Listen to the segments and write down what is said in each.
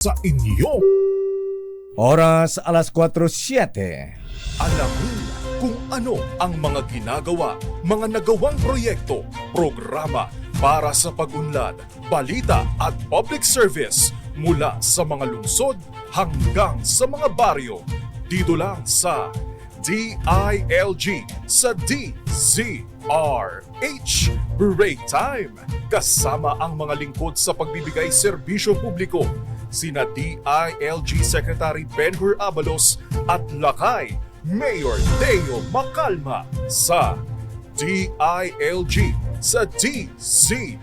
sa inyo. Oras alas 4:07. Alamin kung ano ang mga ginagawa, mga nagawang proyekto, programa para sa pag-unlad, balita at public service mula sa mga lungsod hanggang sa mga baryo. Dito lang sa DILG sa DZRH Break Time. Kasama ang mga lingkod sa pagbibigay serbisyo publiko, sina DILG Secretary Benhur Abalos at Lakay Mayor Deo Macalma sa DILG sa DZRH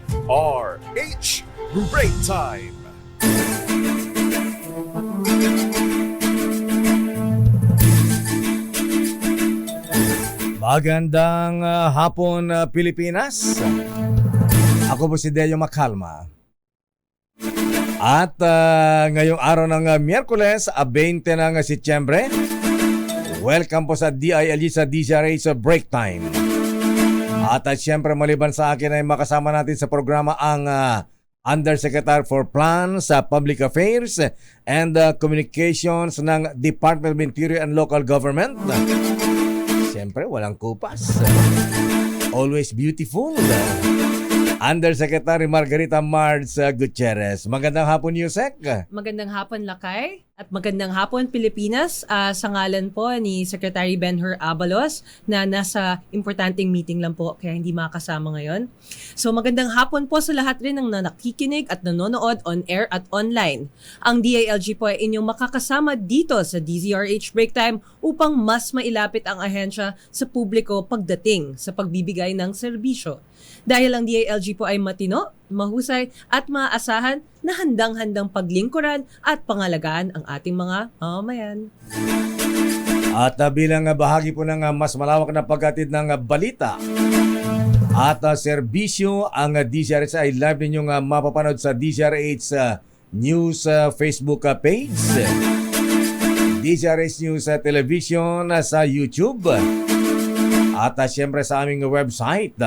Break Time. Magandang hapon, Pilipinas. Ako po si Deo Macalma. At ngayong araw ng Miyerkules, 20 ng Setyembre, welcome po sa DILG sa DZRH sa Break Time. At siyempre maliban sa akin ay makasama natin sa programa ang Undersecretary for Plans, Public Affairs and Communications ng Department of Interior and Local Government. Siyempre walang kupas. Always beautiful. Undersecretary Margarita Marz Gutierrez. Magandang hapon, Yusek. Magandang hapon, Lakay. At magandang hapon, Pilipinas. Sa ngalan po ni Secretary Benhur Abalos na nasa importanteng meeting lang po kaya hindi makasama ngayon. So magandang hapon po sa lahat rin ng nakikinig at nanonood on air at online. Ang DILG po ay inyong makakasama dito sa DZRH Break Time upang mas mailapit ang ahensya sa publiko pagdating sa pagbibigay ng serbisyo. Dahil ang DILG po ay matino, mahusay at maaasahan na handang-handang paglingkuran at pangalagaan ang ating mga mamamayan. At bilang bahagi po ng mas malawak na paghatid ng balita at serbisyo, ang DZRH ay live ninyong mapapanood sa DZRH News Facebook page, DZRH News Television sa YouTube, at siyempre sa aming website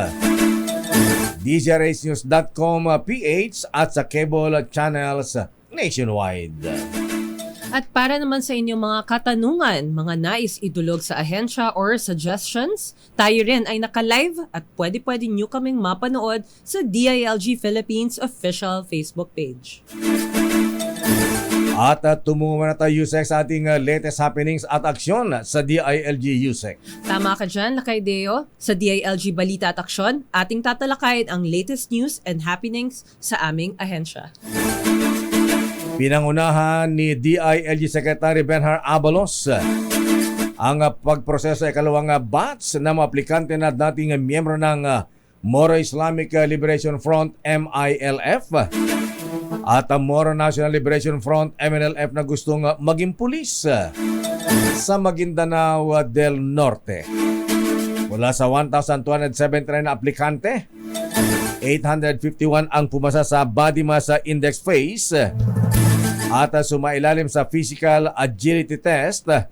DZRHnews.com.ph at sa cable channels nationwide. At para naman sa inyong mga katanungan, mga nais idulog sa ahensya or suggestions, tayo rin ay naka-live at pwede nyo kaming mapanood sa DILG Philippines official Facebook page. At tumungo na tayo, Yusek, sa ating latest happenings at aksyon sa DILG, Yusek. Tama ka dyan, Lakay Deo. Sa DILG Balita at Aksyon, ating tatalakayin ang latest news and happenings sa aming ahensya. Pinangunahan ni DILG Secretary Benhur Abalos ang pagproseso ay ikalawang batch na mga aplikante na dating miyembro ng Moro Islamic Liberation Front MILF at ang Moro National Liberation Front MNLF na gustong maging pulis sa Maguindanao del Norte. Mula sa 1,279 na aplikante, 851 ang pumasa sa body mass index phase at sumailalim sa physical agility test at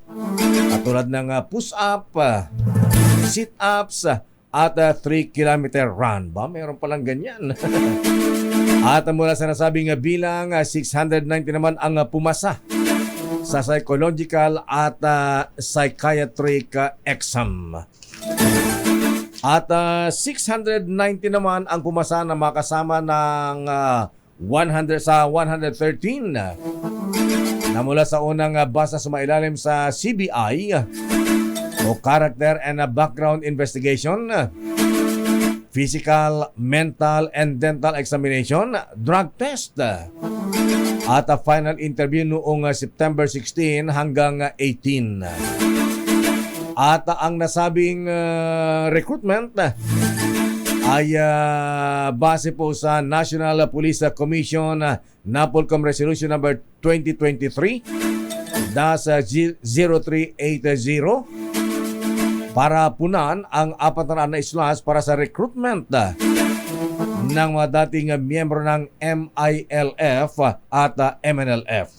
tulad ng push-up, sit-ups at 3-kilometer run. Mayroon palang ganyan. At mula sa nasabing bilang, 690 naman ang pumasa sa psychological at psychiatric exam. At 690 naman ang pumasa na makasama ng 113 na mula sa unang basa sumailalim sa CBI o Character and Background Investigation, physical, mental, and dental examination, drug test, at a final interview noong September 16 hanggang 18. At ang nasabing recruitment ay base po sa National Police Commission NAPOLCOM Resolution number 2023-0380 para punan ang 400 na slots para sa recruitment ng mga dating miyembro ng MILF at MNLF.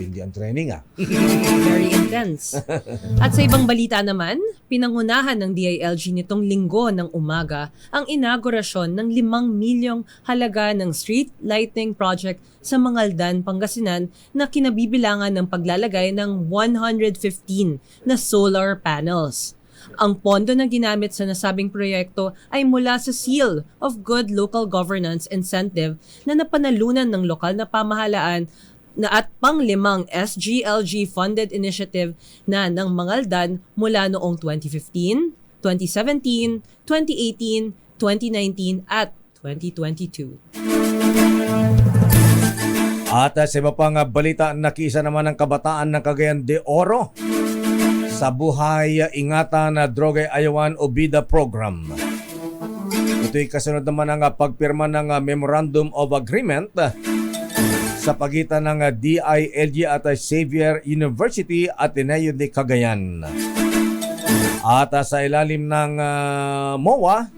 Matindi ang training Very intense. At sa ibang balita naman, pinangunahan ng DILG nitong linggo ng umaga ang inaugurasyon ng 5 milyong halaga ng street lighting project sa Mangaldan, Pangasinan na kinabibilangan ng paglalagay ng 115 na solar panels. Ang pondo na ginamit sa nasabing proyekto ay mula sa Seal of Good Local Governance Incentive na napanalunan ng lokal na pamahalaan na at pang-5 SGLG-funded initiative na ng Mangaldan mula noong 2015, 2017, 2018, 2019 at 2022. At sa iba pang balita, nakiisa naman ng kabataan ng Cagayan de Oro sa Buhay Ingatan na Droga'y Ayawan o BIDA program. Ito'y kasunod naman ng pagpirma ng Memorandum of Agreement sa pagitan ng DILG at Xavier University Ateneo de Cagayan. At sa ilalim ng MOA,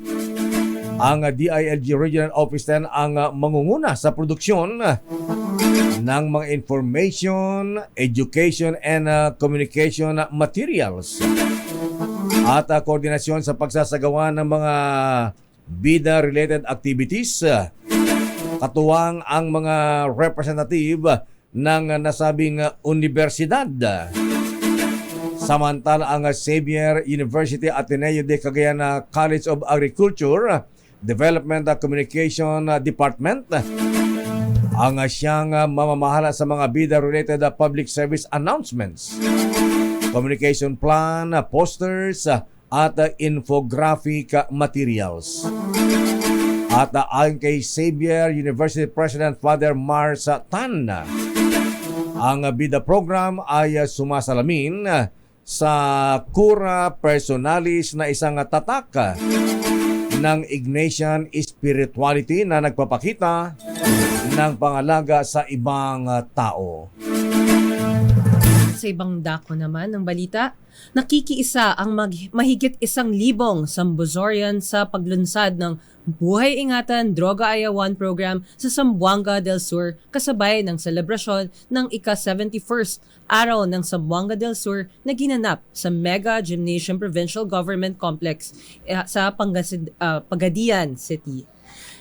ang DILG Regional Office 10 ang mangunguna sa produksyon ng mga information, education, and communication materials at koordinasyon sa pagsasagawa ng mga BIDA-related activities, katuwang ang mga representative ng nasabing universidad. Samantala ang Xavier University Ateneo de Cagayan College of Agriculture, Development Communication Department ang siyang mamamahala sa mga BIDA-related public service announcements, communication plan, posters, at infographic materials. At ayon kay Xavier University President Father Mars Tan, ang BIDA program ay sumasalamin sa cura personalis na isang tatak ng Ignatian spirituality na nagpapakita ng pangalaga sa ibang tao. Sa ibang dako naman ng balita, nakikiisa ang mahigit 1,000 Sambuzorian sa paglunsad ng Buhay Ingatan Droga Ayawan program sa Zamboanga del Sur kasabay ng selebrasyon ng ika-71st araw ng Zamboanga del Sur na ginanap sa Mega Gymnasium Provincial Government Complex sa Pagadian City.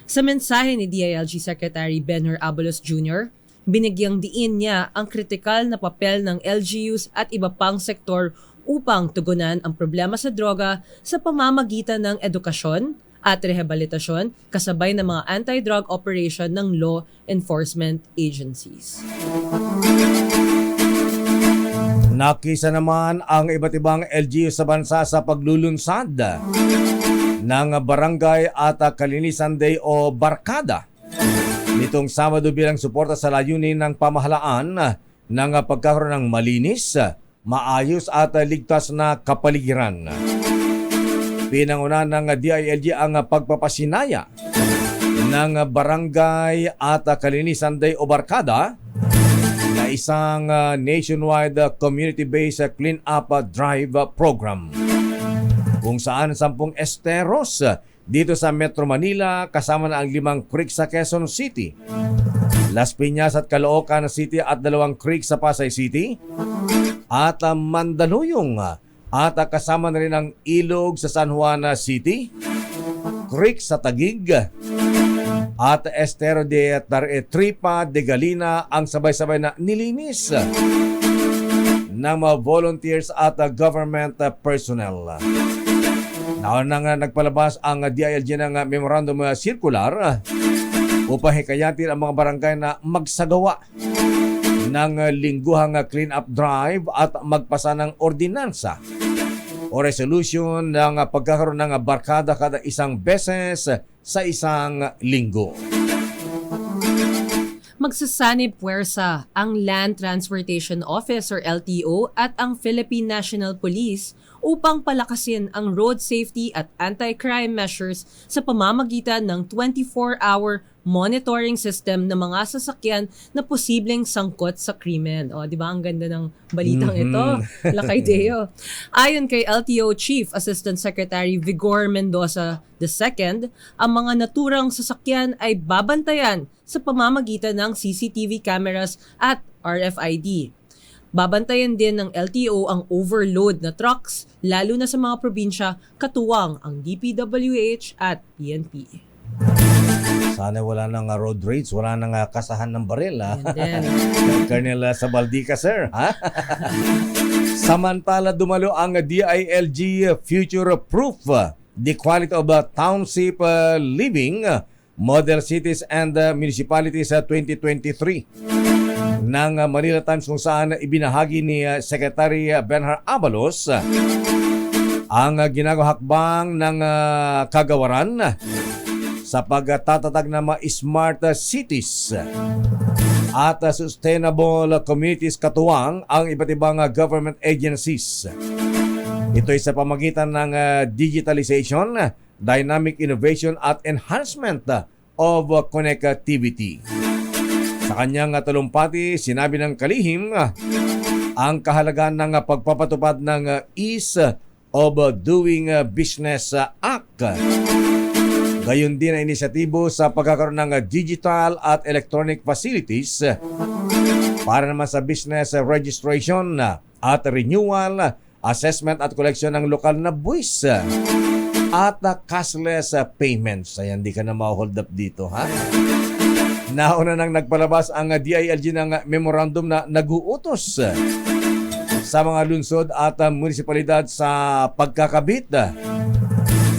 Sa mensahe ni DILG Secretary Benhur Abalos Jr., binigyang diin niya ang kritikal na papel ng LGUs at iba pang sektor upang tugunan ang problema sa droga sa pamamagitan ng edukasyon at rehabilitasyon kasabay ng mga anti-drug operation ng law enforcement agencies. Nakisa naman ang iba't ibang LGU sa bansa sa paglulunsad ng Barangay at Kalinisan Day o Barkada nitong Sabado bilang suporta sa layunin ng pamahalaan ng pagkakaroon ng malinis, maayos at ligtas na kapaligiran. Pinanguna ng DILG ang pagpapasinaya ng Barangay at Kalinisan Day o Barkada na isang nationwide community-based clean-up drive program kung saan 10 esteros dito sa Metro Manila kasama na ang 5 creek sa Quezon City, Las Piñas at Caloocan City at 2 creek sa Pasay City at Mandaluyong at kasama na rin ang ilog sa San Juan City, creek sa Taguig at estero de Tripa de Galina ang sabay-sabay na nilinis ng mga volunteers at government personnel. Naon nang nagpalabas ang DILG ng Memorandum Circular upang hikayatin ang mga barangay na magsagawa ng lingguhang clean-up drive at magpasa ng ordinansa o resolution ng pagkakaroon ng barkada kada isang beses sa isang linggo. Magsasanib puwersa ang Land Transportation Office or LTO at ang Philippine National Police upang palakasin ang road safety at anti-crime measures sa pamamagitan ng 24-hour monitoring system ng mga sasakyan na posibleng sangkot sa krimen. O, di ba? Ang ganda ng balitang ito. Lakay Deo. Ayon kay LTO Chief Assistant Secretary Vigor Mendoza II, ang mga naturang sasakyan ay babantayan sa pamamagitan ng CCTV cameras at RFID. Babantayan din ng LTO ang overload na trucks, lalo na sa mga probinsya, katuwang ang DPWH at PNP. Sana wala nang road rage, wala nang kasahan ng baril. And then, Colonel Sabaldica, sir. Ha? Samantala, dumalo ang DILG Future Proof, the quality of township living, model cities and municipalities 2023 ng Manila Times, kung saan ibinahagi ni Secretary Benhur Abalos ang ginagawang hakbang ng kagawaran sa pagtatatag ng mga smart cities at sustainable communities, katuwang ang iba't ibang government agencies. Ito ay sa pamagitan ng digitalization, dynamic innovation at enhancement of connectivity. Sa kanyang talumpati, sinabi ng kalihim ang kahalagaan ng pagpapatupad ng Ease of Doing Business Act. Gayon din ang inisyatibo sa pagkakaroon ng digital at electronic facilities para naman sa business registration at renewal, assessment at collection ng lokal na buwis at cashless payments. Ayan, di ka na ma-hold up dito, ha? Nauna nang nagpalabas ang DILG ng memorandum na nag-uutos sa mga lungsod at munisipalidad sa pagkakabit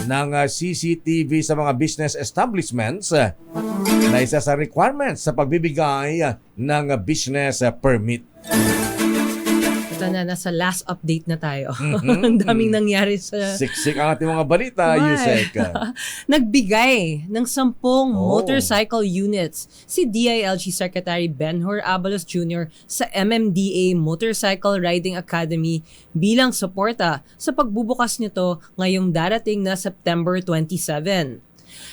ng CCTV sa mga business establishments na isa sa requirements sa pagbibigay ng business permit. ito na, nasa last update na tayo. Ang daming nangyari sa... Siksik ang ating mga balita, Why? Yusek. Nagbigay ng 10 motorcycle units si DILG Secretary Benhur Abalos Jr. sa MMDA Motorcycle Riding Academy bilang suporta sa pagbubukas nito ngayong darating na September 27.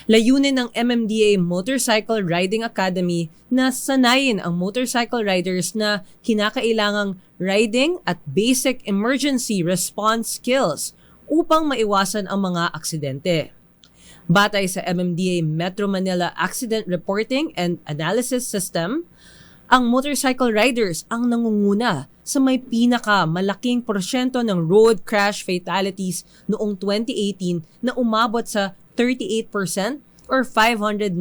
Layunin ng MMDA Motorcycle Riding Academy na sanayin ang motorcycle riders na kinakailangang riding at basic emergency response skills upang maiwasan ang mga aksidente. Batay sa MMDA Metro Manila Accident Reporting and Analysis System, ang motorcycle riders ang nangunguna sa may pinakamalaking porsyento ng road crash fatalities noong 2018 na umabot sa 38% or 590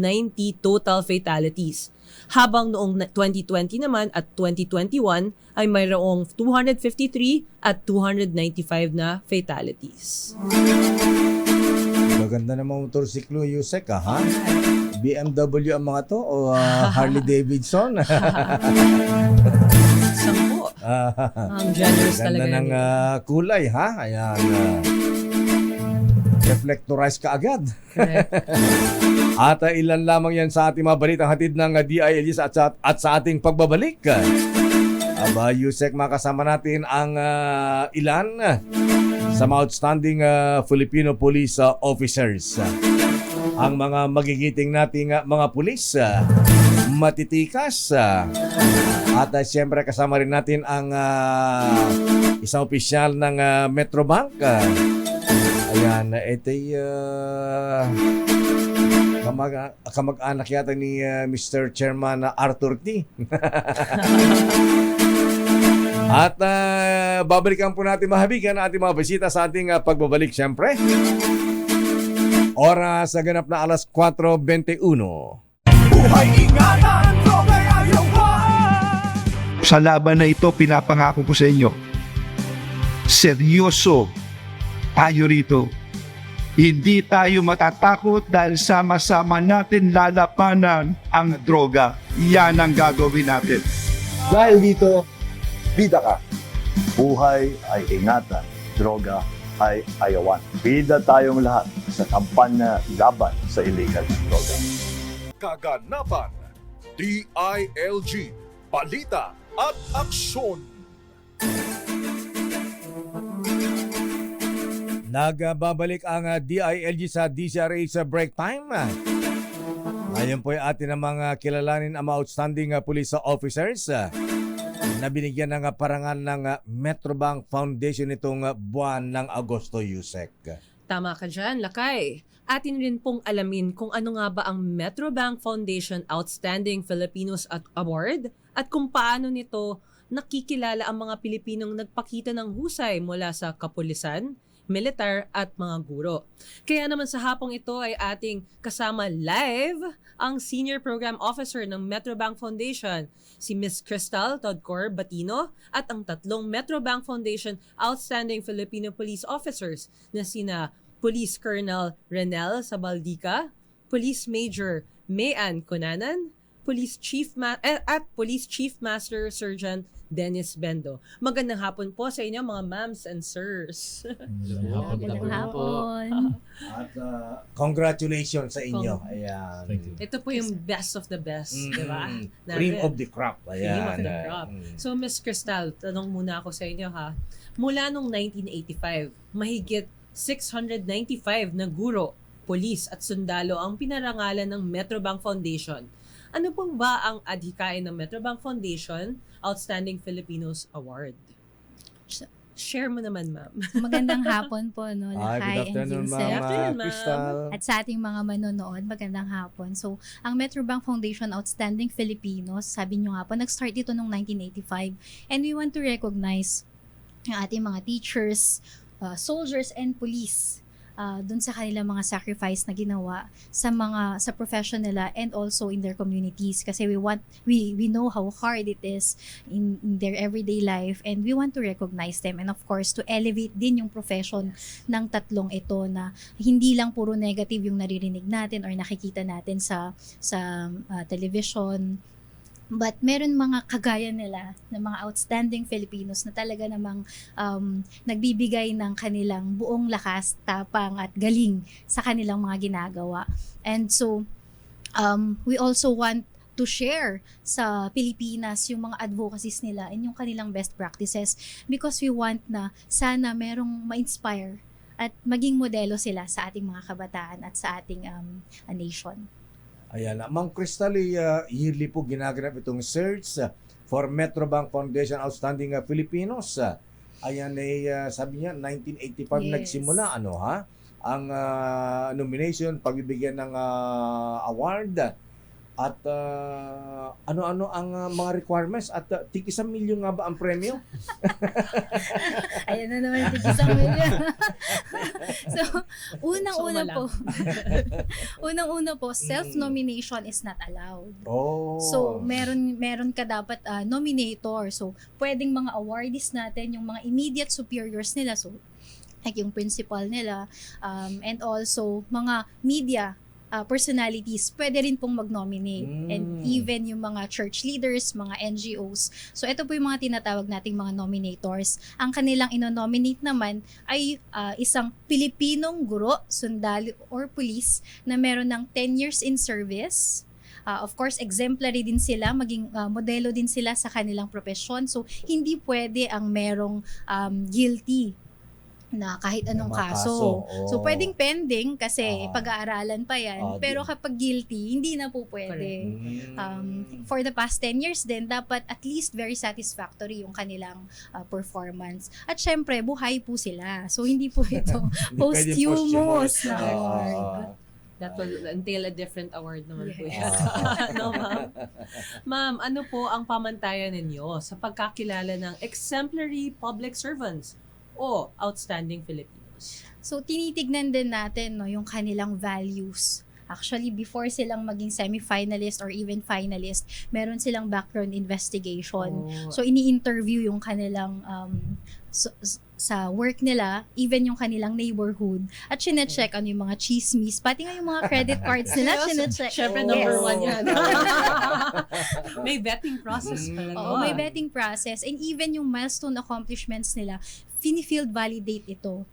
total fatalities. Habang noong 2020 naman at 2021 ay mayroong 253 at 295 na fatalities. Maganda na mga motorsiklo, Yusek, ha? BMW ang mga to o Harley Davidson? 10. Ang generous talaga. Ganda ng kulay, ha? Ayan. Reflectorize ka agad. At ilan lamang yan sa ating mga balitang hatid ng DILG at sa ating pagbabalik. Aba, Yusek, makasama natin ang ilan sa mga outstanding Filipino police officers. Ang mga magigiting nating mga pulis, matitikas. At siyempre kasama rin natin ang isang opisyal ng Metrobank. Ayan, ito'y kamag-anak yata ni Mr. Chairman Arthur T. At babalikan po natin mahabigan ang ating mga bisita sa ating pagbabalik siyempre. Oras sa ganap na alas 4:21. Buhay ingatan, droga'y ayawan! Sa laban na ito, pinapangako ko sa inyo, seryoso tayo rito. Hindi tayo matatakot dahil sama-sama natin lalapanan ang droga. Yan ang gagawin natin. Dahil dito, bida ka. Buhay ay ingatan, droga ay ayawan. Bida tayong lahat sa kampanya laban sa illegal na droga. Kaganapan, DILG, balita at aksyon. Nagbabalik ang DILG sa DCRH break time. Ayun po yung atin ng mga kilalanin ang mga outstanding police officers na binigyan ng parangal ng Metrobank Foundation itong buwan ng Agosto, Yusek. Tama ka dyan, Lakay. Atin rin pong alamin kung ano nga ba ang Metrobank Foundation Outstanding Filipinos Award at kung paano nito nakikilala ang mga Pilipinong nagpakita ng husay mula sa kapulisan, militar at mga guro. Kaya naman sa hapong ito ay ating kasama live ang Senior Program Officer ng Metrobank Foundation, si Miss Crystal Todcor Batino at ang tatlong Metrobank Foundation Outstanding Filipino Police Officers na sina Police Colonel Renel Sabaldica, Police Major Mayan Cunanan, Police Chief at Police Chief Master Sergeant Dennis Bendo. Magandang hapon po sa inyo mga ma'ams and sirs. Magandang hapon. At congratulations sa inyo. Ayan. Thank you. Ito po yung best of the best, di ba? Cream of the crop. Ayan. Cream of the crop. So, Miss Crystal, tanong muna ako sa inyo ha. Mula nung 1985, mahigit 695 na guro, polis at sundalo ang pinarangalan ng Metrobank Foundation. Ano pong ba ang adhikain ng Metrobank Foundation Outstanding Filipinos Award? Share mo naman, ma'am. Magandang hapon po, no, Good Lakay and afternoon, Yusef. Good afternoon, Ma'am ma'am. Crystal. At sa ating mga manonood, magandang hapon. So, ang Metrobank Foundation Outstanding Filipinos, sabi nyo nga po, nag-start ito noong 1985. And we want to recognize ang ating mga teachers, soldiers, and police dun sa kanilang mga sacrifice na ginawa sa profession nila and also in their communities, kasi we know how hard it is in their everyday life, and we want to recognize them, and of course to elevate din yung profession ng tatlong ito, na hindi lang puro negative yung naririnig natin or nakikita natin sa television. But meron mga kagaya nila na mga outstanding Filipinos na talaga namang nagbibigay ng kanilang buong lakas, tapang at galing sa kanilang mga ginagawa. And so, we also want to share sa Pilipinas yung mga advocacies nila and yung kanilang best practices, because we want na sana merong ma-inspire at maging modelo sila sa ating mga kabataan at sa ating nation. Ayan. Ma'am Crystal, yearly po ginaganap itong search for Metrobank Foundation Outstanding Filipinos. Ayan, sabi niya, 1985 Yes. nagsimula, ang nomination, pagbibigyan ng award. At ano-ano ang mga requirements at tig 1 milyon nga ba ang premyo? Ayan na naman, isang milyon. So, unang-una po, self-nomination is not allowed. Oh. So, meron ka dapat nominator. So, pwedeng mga awardees natin, yung mga immediate superiors nila, so like yung principal nila, and also mga media personalities, pwede rin pong mag-nominate. And even yung mga church leaders, mga NGOs. So, ito po yung mga tinatawag nating mga nominators. Ang kanilang ino-nominate naman ay isang Pilipinong guro, sundalo, or police na meron ng 10 years in service. Of course, exemplary din sila, maging modelo din sila sa kanilang profesyon. So, hindi pwede ang merong guilty na kahit anong mga kaso. kaso. So, pwedeng pending kasi Ah. pag-aaralan pa yan. Pero kapag guilty, hindi na po pwede. For the past 10 years din, dapat at least very satisfactory yung kanilang performance. At syempre, buhay po sila. So, hindi po ito posthumous na award. That will entail a different award naman po Yes. yan. No, ma'am? Ma'am, ano po ang pamantayan ninyo sa pagkakilala ng exemplary public servants o outstanding Filipinos? So, tinitignan din natin yung kanilang values. Actually, before silang maging semi-finalist or even finalist, meron silang background investigation. Oh. So, ini-interview yung kanilang sa work nila, even yung kanilang neighborhood, at chinecheck ano yung mga chismis, pati nga yung mga credit cards nila, chinecheck. Siyempre, Yes. number one yan. May vetting process pala. Oo, may vetting process. And even yung milestone accomplishments nila, fini-field validate ito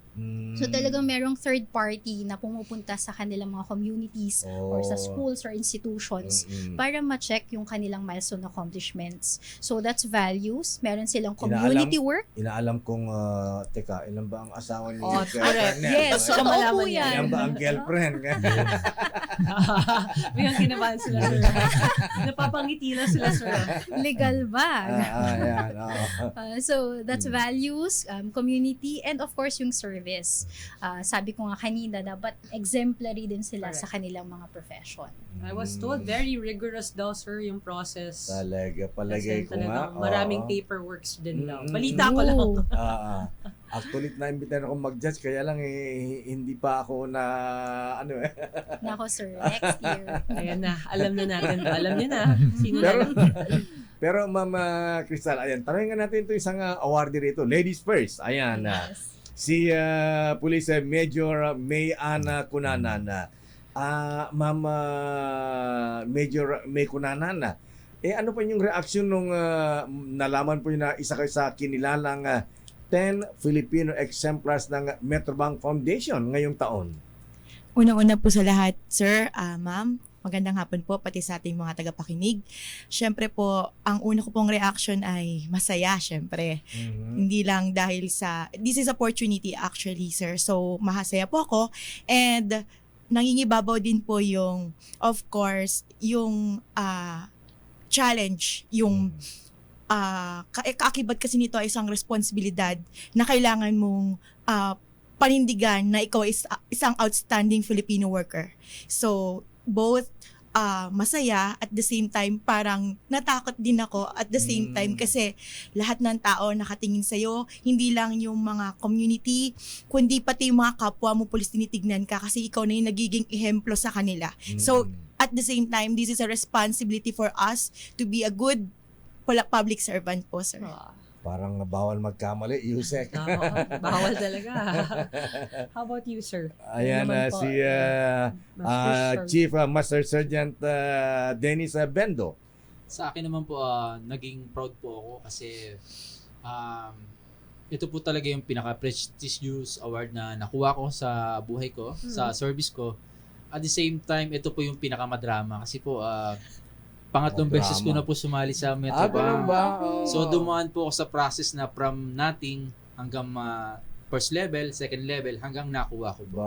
So talagang merong third party na pumupunta sa kanilang mga communities or sa schools or institutions para ma-check yung kanilang milestone accomplishments. So that's values. Meron silang community work. Inaalam kong, teka, ilan ba ang asawa niyo? Oh, correct. Yes, Gusto ko totoo malaman po yan. yan. Ilan ba ang girlfriend? Biglang kinabahan sila, sir. Napapangiti na sila, sir. Legal ba? Ayan, So that's values, community, and of course yung service. Sabi ko nga kanina, dapat exemplary din sila sa kanilang mga profession. I was told very rigorous daw, sir, yung process. Talaga, palagay Kasi ko nga. talagang maraming oo. paperworks din daw. Mm. Balita ko lang. Oo. Actually, na-imbitahan ako mag-judge, kaya lang hindi pa ako na, Nako sir, next year. Ayan na, alam na natin to. Alam niyo na. Sino na Pero, lang. pero Mama Crystal, ayan, tanongin nga natin ito isang awardee rito. Ladies first, ayan. Yes. Si Police Major May Ana Cunanan. Mama Major May Cunanan. Ano pa yung reaction nung nalaman po na isa kayo sa kinilalang 10 Filipino exemplars ng Metrobank Foundation ngayong taon? Una-una po sa lahat, sir, ma'am, magandang hapon po pati sa ating mga tagapakinig. Syempre po, ang una ko pong reaction ay masaya, syempre. Hindi lang dahil sa, this is opportunity actually, sir. So, mahasaya po ako. And, nangingibabaw din po yung, of course, yung challenge, yung kaakibat kasi nito ay isang responsibilidad na kailangan mong panindigan na ikaw is isang outstanding Filipino worker. So, both masaya at the same time parang natakot din ako at the same time kasi lahat ng tao nakatingin sa'yo, hindi lang yung mga community, kundi pati yung mga kapwa mo pulis tinitignan ka kasi ikaw na yung nagiging ehemplo sa kanila. So, at the same time, this is a responsibility for us to be a good public servant po, sir. Parang bawal magkamali, Yusek. Bawal talaga. How about you, sir? Ayan Ano naman po, si Chief Master Sergeant Dennis Bendo. Sa akin naman po, naging proud po ako kasi ito po talaga yung pinaka-prestigious award na nakuha ko sa buhay ko, sa service ko. At the same time, ito po yung pinakamadrama kasi po pangatlong beses ko na po sumali sa Metrobank. ba? So dumaan po ako sa process na from nothing hanggang first level, second level, hanggang nakuha ko po.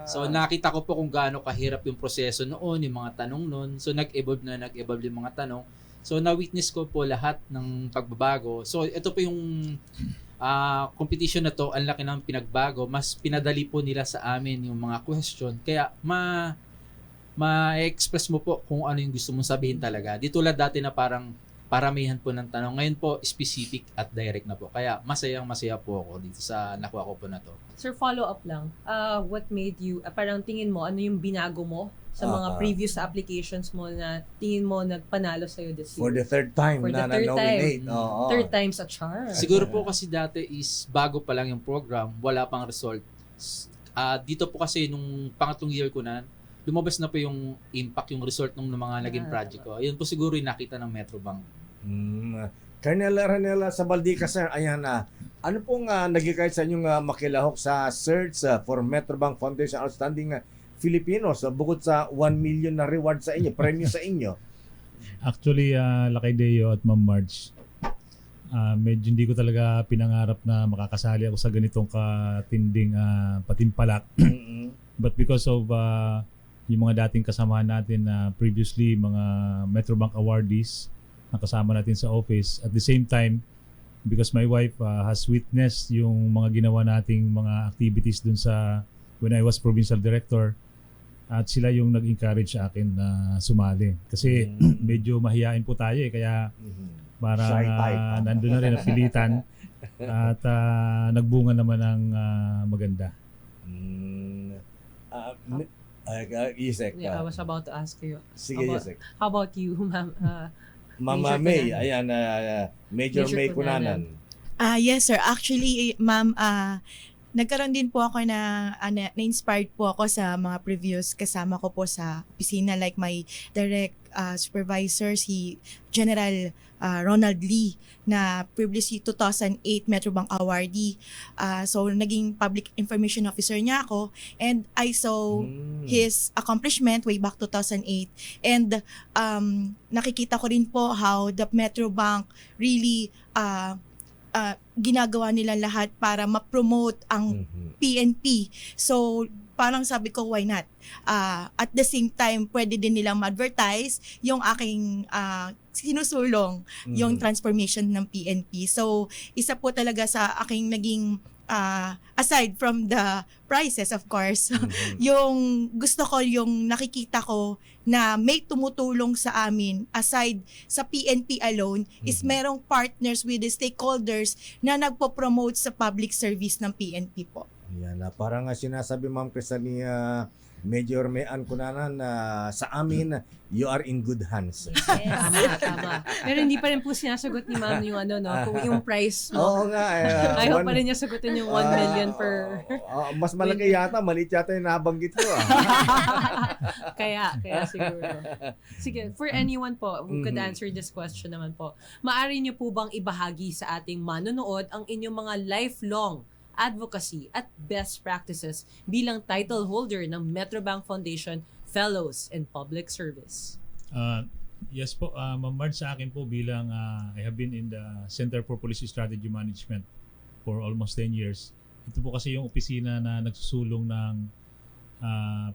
So nakita ko po kung gaano kahirap yung proseso noon, yung mga tanong noon. So nag-evolve yung mga tanong. So na-witness ko po lahat ng pagbabago. So ito po yung competition na to, ang laki ng pinagbago. Mas pinadali po nila sa amin yung mga question. Kaya ma-express mo po kung ano yung gusto mong sabihin talaga. Di tulad dati na parang paramihan po ng tanong. Ngayon po, specific at direct na po. Kaya masaya po ako dito sa nakuha ko po na to. Sir, follow up lang. What made you, parang tingin mo, ano yung binago mo sa mga previous applications mo na tingin mo nagpanalo sa'yo this year? For the third time For the na third na-nominate. time. Oo. Third time's a charm. Siguro po kasi dati is bago pa lang yung program, wala pang result. Dito po kasi nung pangatlong year ko na, lumabas na po yung impact, yung result ng mga naging project ko. Ayun po siguro yung nakita ng Metrobank. Colonel Ranela Sabaldica, sir, ayan na. Ano pong naging sa inyong makilahok sa search for Metrobank Foundation Outstanding Filipinos bukod sa 1 million na reward sa inyo, premyo sa inyo? Actually, Lakay Deo at Ma'am Marge, medyo hindi ko talaga pinangarap na makakasali ako sa ganitong katinding patimpalak. But because of yung mga dating kasamahan natin na previously mga Metrobank awardees na kasama natin sa office, at the same time because my wife has witnessed yung mga ginawa nating mga activities dun sa when I was provincial director, at sila yung nag-encourage sa akin na sumali kasi medyo mahihain po tayo kaya parang nandun na rin napilitan at nagbunga naman ng maganda. Isek. Yeah, I was about to ask you. Sige, Isek. How about you, ma'am? Mama Major May, Cunanan. ayan, Major Major May Cunanan. Cunanan. Yes, sir. Actually, ma'am, nagkaroon din po ako na-inspired po ako sa mga previous kasama ko po sa opisina, like my direct supervisor, si General Ronald Lee, na previously 2008 Metrobank awardee. So naging public information officer niya ako, and I saw his accomplishment way back 2008, and nakikita ko rin po how the Metrobank really ginagawa nila lahat para ma-promote ang PNP. So parang sabi ko, why not? At the same time, pwede din nilang ma-advertise yung aking sinusulong, yung transformation ng PNP. So isa po talaga sa aking naging aside from the prices, of course, yung gusto ko, yung nakikita ko na may tumutulong sa amin aside sa PNP alone, is merong partners with the stakeholders na nagpo-promote sa public service ng PNP po. Yan, parang sinasabi Ma'am Crystal ni Major Mayan Cunanan na sa amin, you are in good hands. Tama. Pero hindi pa rin po sinasagot ni Ma'am yung kung yung price mo. Oo nga. Ayaw pa rin niya sagutin yung 1 million per... mas malaki yata, maliit yata yung nabanggit ko. Kaya siguro. Sige, for anyone po who could answer this question naman po, maaari niyo po bang ibahagi sa ating manonood ang inyong mga lifelong advocacy at best practices bilang title holder ng Metrobank Foundation Fellows in Public Service? Yes po, Ma'am Marge, sa akin po bilang I have been in the Center for Policy Strategy Management for almost 10 years. Ito po kasi yung opisina na nagsusulong ng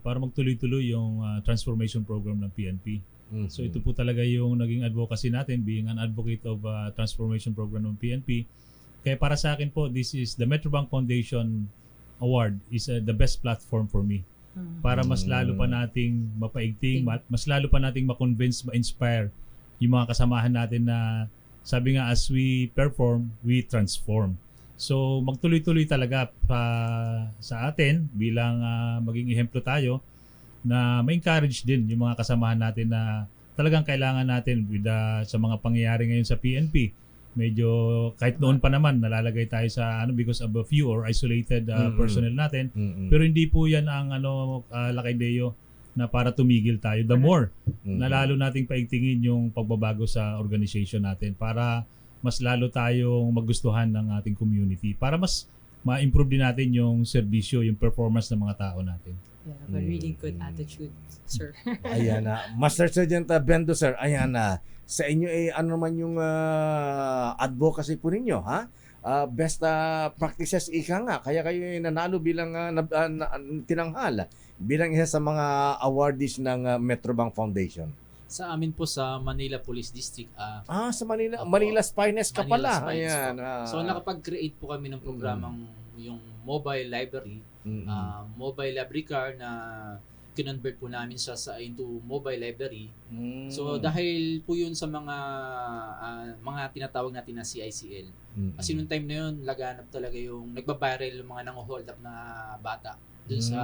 para magtuloy-tuloy yung transformation program ng PNP. So ito po talaga yung naging advocacy natin, being an advocate of transformation program ng PNP. Kaya para sa akin po, this is the Metrobank Foundation Award is the best platform for me. Para mas lalo pa nating mapaigting, mas lalo pa nating ma-convince, ma-inspire yung mga kasamahan natin na sabi nga, as we perform, we transform. So magtuloy-tuloy talaga sa atin bilang maging ehemplo tayo na ma-encourage din yung mga kasamahan natin na talagang kailangan natin with sa mga pangyayari ngayon sa PNP. Medyo kahit noon pa naman nalalagay tayo sa because of a few or isolated personnel natin, pero hindi po yan ang Lakay Deo na para tumigil tayo. The more na lalo nating paigtingin yung pagbabago sa organization natin para mas lalo tayong magustuhan ng ating community, para mas ma-improve din natin yung serbisyo, yung performance ng mga tao natin. Yeah, a really good attitude, sir. Ayan na. Master Sergeant Bendo, sir, ayan na. Sa inyo ano naman yung advocacy po ninyo, ha? Best practices ika nga. Kaya kayo nanalo bilang tinanghal bilang isa sa mga awardees ng Metrobank Foundation. Sa amin po sa Manila Police District. Sa Manila. Manila's Finest ka pala. Ayan. So nakapag-create po kami ng programang yung mobile library, mobile library car na kinonvert po namin siya into mobile library. So dahil po yun sa mga tinatawag natin na CICL. Kasi noong time na yun, laganap talaga yung nagbabiral yung mga nang-hold up na bata dun sa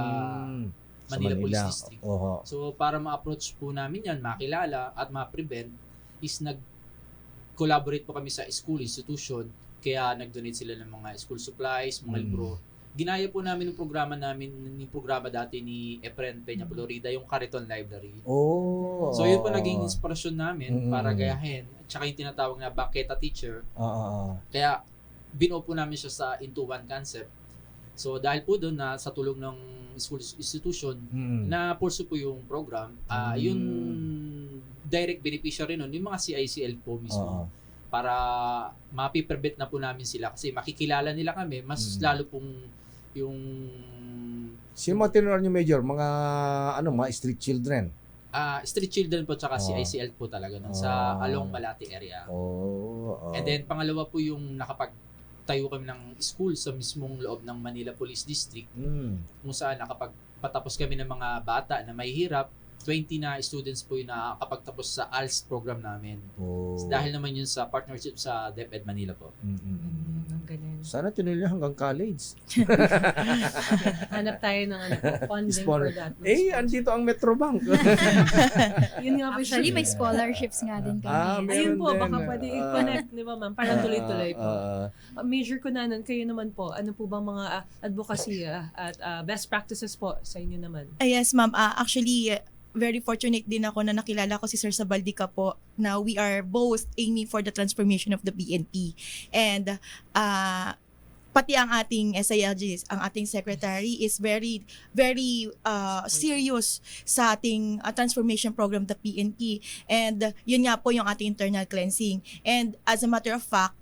Manila Police District. So para ma-approach po namin yan, makilala at ma-prevent, is nag-collaborate po kami sa school institution, kaya nag-donate sila ng mga school supplies, mga libro. Ginaya po namin yung programa dati ni Efren Peña Florida, yung Cariton Library. So yun po naging inspirasyon namin para gayahin. At saka yung tinatawag na Bangketa Teacher. Kaya binuo po namin siya sa into one concept. So dahil po doon na sa tulong ng school institution na pursue po yung program, yung direct beneficiary nun, yung mga CICL po mismo. Para mapiprevent na po namin sila kasi makikilala nila kami, mas lalo pong yung... Sino mga tinuruan nyo, Major? Mga street children? Street children po tsaka CICL po talaga nun, sa along Malate area. And then pangalawa po yung nakapagtayo kami ng school sa mismong loob ng Manila Police District, kung saan nakapagpatapos kami ng mga bata na may hirap. 20 na students po yung nakakapagtapos sa ALS program namin. Dahil naman yun sa partnership sa DepEd Manila po. Ganun. Sana tinuloy hanggang college. Hanap tayo ng funding for that. Andito ang Metrobank. Yun nga po Actually, may scholarships nga din kami. Ayun meron po, din. baka pwede i-connect, di ba ma'am? Para tuloy-tuloy po. Major Kunanan, kayo naman po, ano po bang mga advocacy at best practices po sa inyo naman? Yes, ma'am. Actually, very fortunate din ako na nakilala ko si Sir Sabaldica po na we are both aiming for the transformation of the PNP. And pati ang ating SILG, ang ating secretary is very, very serious sa ating transformation program, the PNP. And yun nga po yung ating internal cleansing. And as a matter of fact,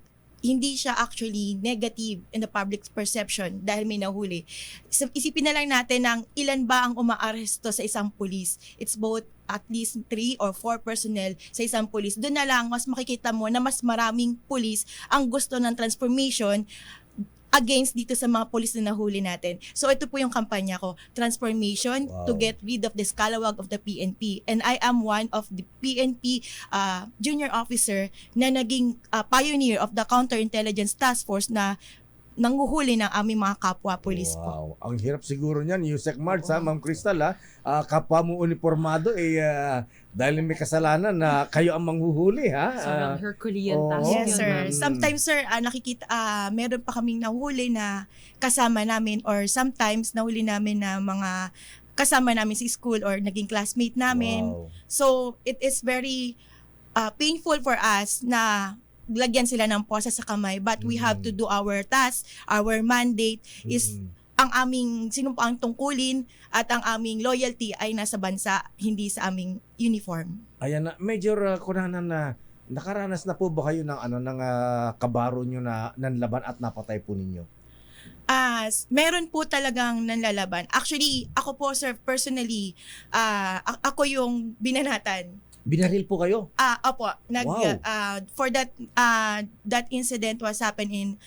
hindi siya actually negative in the public perception dahil may nahuli. Isipin na lang natin ng ilan ba ang umaaresto sa isang pulis. It's both at least 3 or 4 personnel sa isang pulis. Doon na lang mas makikita mo na mas maraming pulis ang gusto ng transformation against dito sa mga pulis na nahuli natin. So ito po yung kampanya ko, transformation to get rid of the scalawag of the PNP. And I am one of the PNP junior officer na naging pioneer of the counterintelligence task force na nanguhuli ng aming mga kapwa pulis po. Ang hirap siguro niyan, Yusek Marts, Ma'am Crystal, kapwa mo uniformado, dahil may kasalanan na kayo ang manghuhuli, ha? Sobrang Herculean task Yes, yun, sir. ma'am. Sometimes, sir, nakikita, meron pa kaming nahuli na kasama namin or sometimes nahuli namin na mga kasama namin sa school or naging classmate namin. Wow. So, it is very painful for us na lagyan sila ng posa sa kamay, but we have to do our task, our mandate is ang aming sinumpaang tungkulin at ang aming loyalty ay nasa bansa, hindi sa aming uniform. Ayan na, Major Kunanan, na nakaranas na po ba kayo ng kabaro nyo na nanlaban at napatay po ninyo? Meron po talagang nanlalaban. Actually, ako po, sir, personally, ako yung binanatan. Binaril po kayo? Opo. For that incident was happened in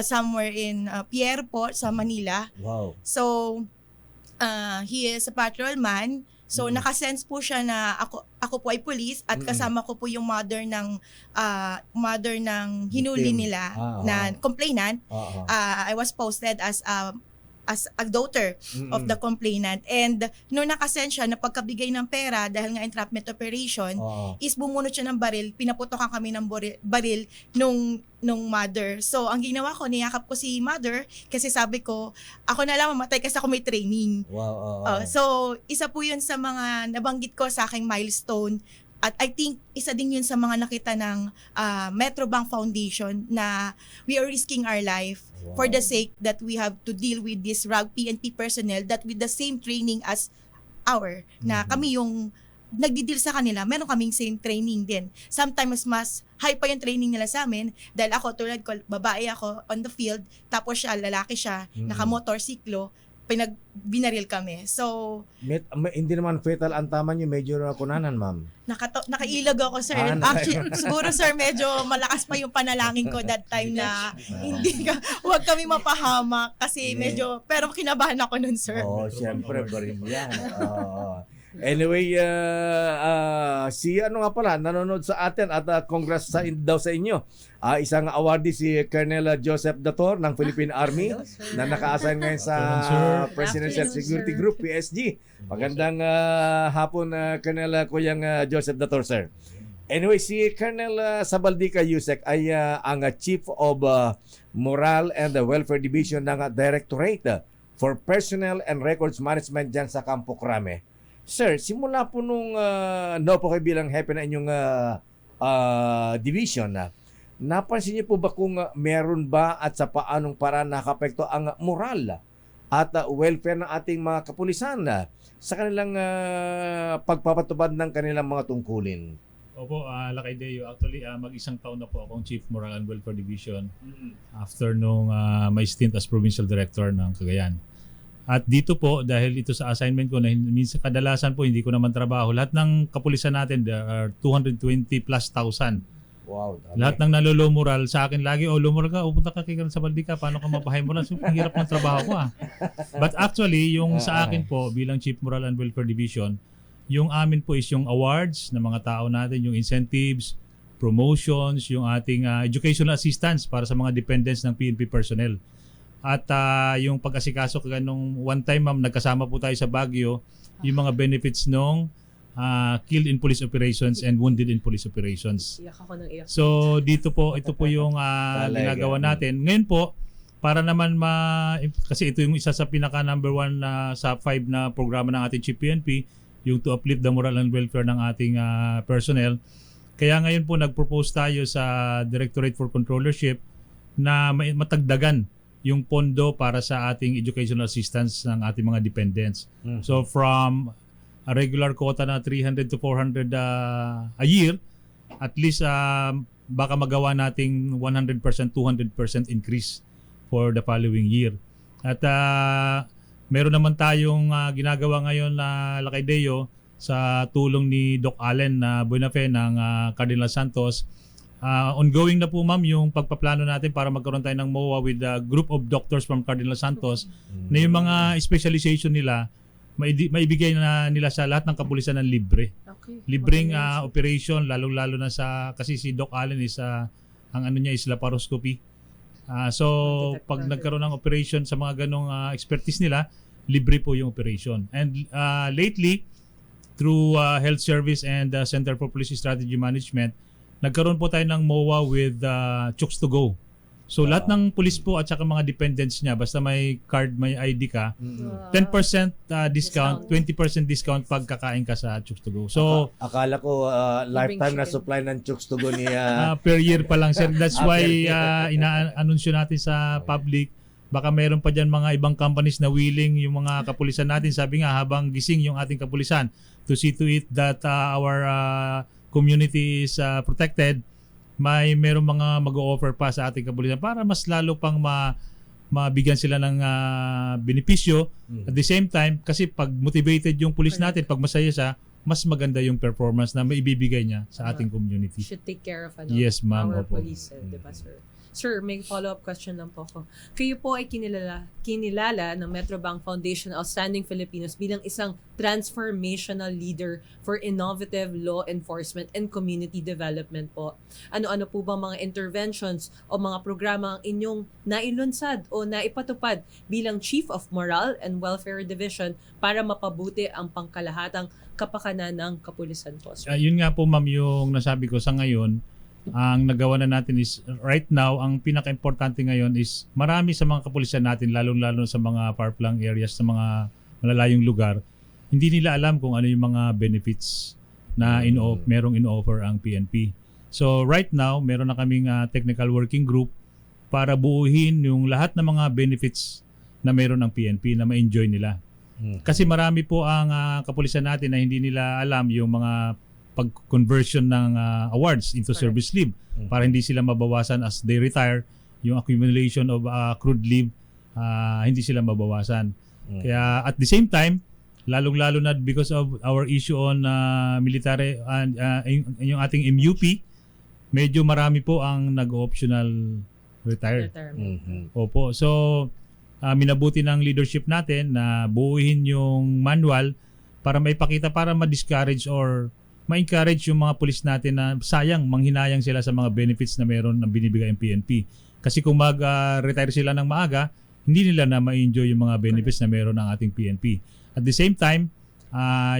somewhere in Pierre po sa Manila. Wow. So he is a patrolman. So nakasense po siya na ako po ay police at kasama ko po yung mother ng hinuli nila na complainant. I was posted as a daughter of the complainant. And noong nakasense siya na pagkabigay ng pera dahil nga entrapment operation, is bumunot siya ng baril, pinaputokan kami ng baril nung mother. So, ang ginawa ko, niyakap ko si mother kasi sabi ko, ako na lang mamatay kasi ako may training. Wow. So, isa po yun sa mga nabanggit ko sa aking milestone. At I think isa din yun sa mga nakita ng Metrobank Foundation na we are risking our life for the sake that we have to deal with this RAG PNP personnel that with the same training as na kami yung nagdi-deal sa kanila, meron kaming same training din. Sometimes mas high pa yung training nila sa amin dahil ako, tulad ko, babae ako on the field, tapos siya, lalaki siya, naka-motorsiklo, binaril kami. So, hindi naman fatal ang tama niyo, Major Kunanan, ma'am. nakailog ako, sir. Actually, siguro, sir, medyo malakas pa yung panalangin ko that time na huwag kami mapahamak kasi medyo, pero kinabahan ako nun, sir. Siyempre, barin yan. Anyway, si nga pala, nanonood sa atin at congrats daw sa inyo. Isang awardee si Colonel Joseph Dator ng Philippine Army na naka-assign ngayon sa Presidential Security Group, PSG. Magandang hapon, Colonel Kuyang Joseph Dator, sir. Anyway, si Colonel Sabaldica Yusek ay ang Chief of Moral and Welfare Division ng Directorate for Personnel and Records Management dyan sa Campo Crame. Sir, simula po nung po kayo bilang hepe na inyong division, napansin niyo po ba kung meron ba at sa paanong paraan nakapekto ang moral at welfare ng ating mga kapulisan sa kanilang pagpapatupad ng kanilang mga tungkulin? Opo, Lakay Deo. Actually, mag-isang taon na po akong Chief Moral and Welfare Division after nung may stint as Provincial Director ng Cagayan. At dito po, dahil ito sa assignment ko na minsan kadalasan po hindi ko naman trabaho, lahat ng kapulisan natin, there are 220,000+. Wow. Dami. Lahat ng nalolo moral sa akin lagi, low moral ka, pupunta ka kay Sabaldica, paano ka mapahay moral? So, ang hirap ng trabaho ko But actually, yung sa akin po, bilang Chief Moral and Welfare Division, yung amin po is yung awards ng mga tao natin, yung incentives, promotions, yung ating educational assistance para sa mga dependents ng PNP personnel. At yung pag-asikaso nung one time ma'am, nagkasama po tayo sa Baguio, yung mga benefits nung killed in police operations and wounded in police operations. Iyak ako ng iyak. So dito po, ito po yung ginagawa natin. Ngayon po, para naman kasi ito yung isa sa pinaka number 1 sa 5 na programa ng ating Chief PNP, yung to uplift the moral and welfare ng ating personnel. Kaya ngayon po nag-propose tayo sa Directorate for Controllership na matagdagan yung pondo para sa ating educational assistance ng ating mga dependents. So from a regular quota na 300 to 400 a year, at least baka magawa nating 100%, 200% increase for the following year. At meron naman tayong ginagawa ngayon na Lakaydeo sa tulong ni Doc Allen na Buenafe ng Cardinal Santos. Ongoing na po ma'am yung pagpaplano natin para magkaroon tayo ng MOA with a group of doctors from Cardinal Santos na yung mga specialization nila maibigay na nila sa lahat ng kapulisan ng libre. Okay. Libreng operation, lalong-lalo na kasi si Doc Allen is ang ano niya is laparoscopy. So pag nagkaroon ng operation sa mga ganong expertise nila, libre po yung operation. And lately, through Health Service and Center for Policy Strategy Management, nagkaroon po tayo ng MOA with Chooks to Go. So lahat ng pulis po at saka mga dependents niya, basta may card, may ID ka, 10% discount, 20% discount pag kakain ka sa Chooks to Go. So Akala ko lifetime na supply ng Chooks to Go ni per year pa lang sir. That's why ina-anunsyo natin sa public, baka meron pa dyan mga ibang companies na willing yung mga kapulisan natin. Sabi nga, habang gising yung ating kapulisan, to see to it that our community is protected, merong mga mag-o-offer pa sa ating kapulisan para mas lalo pang mabigyan sila ng benepisyo. At the same time, kasi pag motivated yung pulis natin, pag masaya siya, mas maganda yung performance na maibibigay niya sa ating community. Should take care of Yes, ma'am. our Opo. police, di ba sir? Sir, may follow-up question lang po ako. Kayo po ay kinilala ng Metrobank Foundation Outstanding Filipinos bilang isang transformational leader for innovative law enforcement and community development po. Ano-ano po bang mga interventions o mga programa ang inyong nailunsad o naipatupad bilang Chief of Moral and Welfare Division para mapabuti ang pangkalahatang kapakanan ng kapulisan po, sir? Yun nga po ma'am yung nasabi ko sa ngayon. Ang nagawa na natin is right now, ang pinaka-importante ngayon is marami sa mga kapulisan natin, lalong-lalo sa mga far-flung areas, sa mga malalayong lugar, hindi nila alam kung ano yung mga benefits na merong in-offer ang PNP. So right now, meron na kaming technical working group para buuhin yung lahat ng mga benefits na meron ng PNP na ma-enjoy nila. Kasi marami po ang kapulisan natin na hindi nila alam yung mga pag-conversion ng awards into service leave para hindi sila mabawasan as they retire, yung accumulation of accrued leave, hindi sila mabawasan. Kaya at the same time, lalong-lalo na because of our issue on military and yung ating MUP, medyo marami po ang nag-optional retired. Opo. So, minabuti ng leadership natin na buuhin yung manual para maipakita, para ma-discourage or ma-encourage yung mga pulis natin na sayang, manghinayang sila sa mga benefits na meron ng binibigay ng PNP. Kasi kung mag-retire sila ng maaga, hindi nila na ma-enjoy yung mga benefits na meron ng ating PNP. At the same time,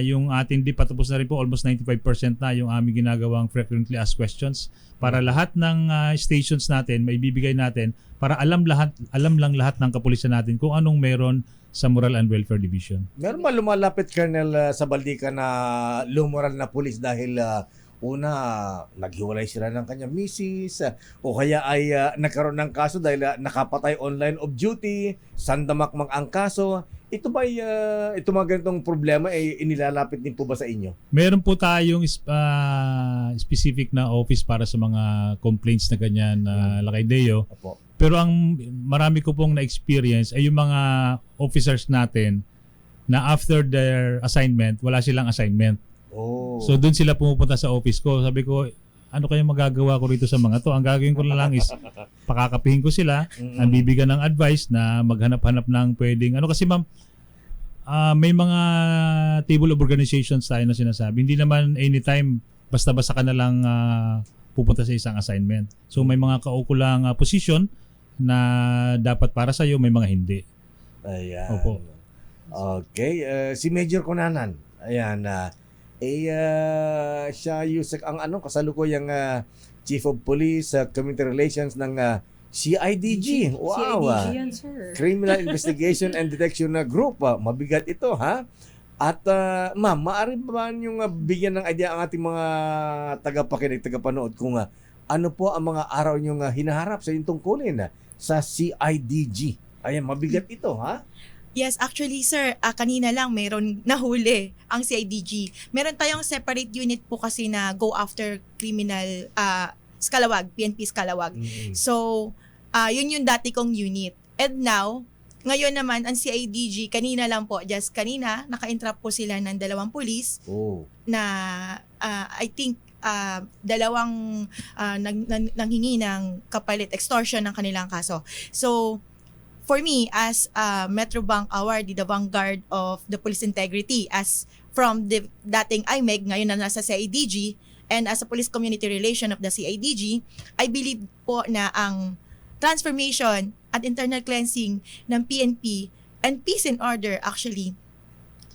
yung ating patapos na rin po, almost 95% na yung aming ginagawang frequently asked questions para lahat ng stations natin, maibibigay natin para alam lang lahat ng kapulisan natin kung anong meron sa Moral and Welfare Division. Meron ba lumalapit, Colonel, sa balika na lumoral na pulis dahil una, naghiwalay sila ng kanyang misis o kaya ay nagkaroon ng kaso dahil nakapatay online of duty, sandamakmak ang kaso. Ito ba ito mga ganitong problema ay inilalapit din po ba sa inyo? Meron po tayong specific na office para sa mga complaints na ganyan na Lakaydeo. Opo. Pero ang marami ko pong na-experience ay yung mga officers natin na after their assignment, wala silang assignment. Oh. So doon sila pumupunta sa office ko. Sabi ko, ano kayong magagawa ko rito sa mga to? Ang gagawin ko na lang is pakakapihin ko sila, ang bibigyan ng advice na maghanap-hanap ng pwedeng kasi ma'am, may mga table of organizations tayo na sinasabi. Hindi naman anytime basta-basta ka na lang pupunta sa isang assignment. So may mga kaukulang position na dapat para sa iyo, may mga hindi. Ayan. Opo. Okay, si Major Conanan. Ayan, siya yung ang kasalukuyang Chief of Police Community Relations ng CIDG. Wow. CIDG yan, sir. Criminal Investigation and Detection Group. Mabigat ito, ha? At ma'am, maaari ba yung bigyan ng idea ang ating mga tagapakinig, tagapanood kung ano po ang mga araw niyong hinaharap sa inyong tungkulin sa CIDG? Ayan, mabigat ito, ha? Yes, actually sir, kanina lang meron nahuli ang CIDG. Meron tayong separate unit po kasi na go after criminal Scalawag, PNP Scalawag. So, yun yung dati kong unit. And now, ngayon naman, ang CIDG, kanina lang po, just kanina, naka-entrap po sila ng 2 pulis na I think dalawang nanghingi ng kapalit, extortion ng kanilang kaso. So, for me, as Metro Bank awardee, the vanguard of the police integrity, as from the dating IMEG, ngayon na nasa CIDG, and as a police community relation of the CIDG, I believe po na ang transformation at internal cleansing ng PNP and peace and order actually